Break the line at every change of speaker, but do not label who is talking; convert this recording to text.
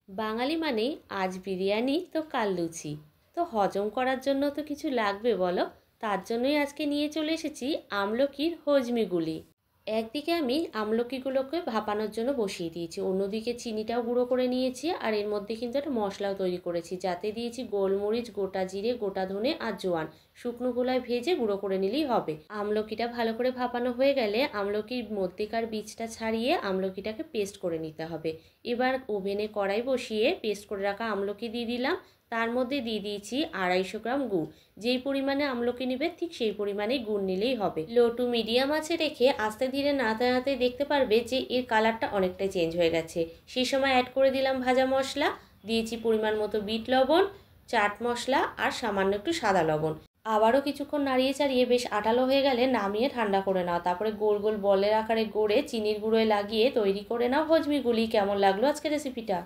বাঙালি মানেই আজ বিরিয়ানি তো কাল লুচি। তো হজম করার জন্য তো কিছু লাগবে বলো। তার জন্যই আজকে নিয়ে চলে এসেছি আমলকির হজমিগুলি। একদিকে আমি আমলকিগুলোকে ভাপানোর জন্য বসিয়ে দিয়েছি, অন্যদিকে চিনিটাও গুঁড়ো করে নিয়েছি। আর এর মধ্যে কিন্তু একটা মশলাও তৈরি করেছি, যাতে দিয়েছি গোলমরিচ, গোটা জিরে, গোটা ধনে আর জোয়ান। শুকনো গোলায় ভেজে গুঁড়ো করে নিলেই হবে। আমলকিটা ভালো করে ভাপানো হয়ে গেলে আমলকির মধ্যেকার বীজটা ছাড়িয়ে আমলকিটাকে পেস্ট করে নিতে হবে। এবার ওভেনে কড়াই বসিয়ে পেস্ট করে রাখা আমলকি দিয়ে দিলাম। তার মধ্যে দিয়ে দিয়েছি 250 গ্রাম গুড়। যেই পরিমাণে আমলকি নেবে ঠিক সেই পরিমাণে গুড় নিলেই হবে। লো টু মিডিয়াম আছে রেখে আস্তে ধীরে নাড়তে নাড়তে দেখতে পারবে যে এর কালারটা অনেকটাই চেঞ্জ হয়ে গেছে। সেই সময় অ্যাড করে দিলাম ভাজা মশলা, দিয়েছি পরিমাণ মতো বিট লবণ, চাট মশলা আর সামান্য একটু সাদা লবণ। আবারও কিছুক্ষণ নাড়িয়ে চাড়িয়ে বেশ আঠালো হয়ে গেলে নামিয়ে ঠান্ডা করে নাও। তারপরে গোল গোল বলের আকারে গড়ে চিনির গুঁড়োয় লাগিয়ে তৈরি করে নাও হজমিগুলি। কেমন লাগলো আজকের রেসিপিটা?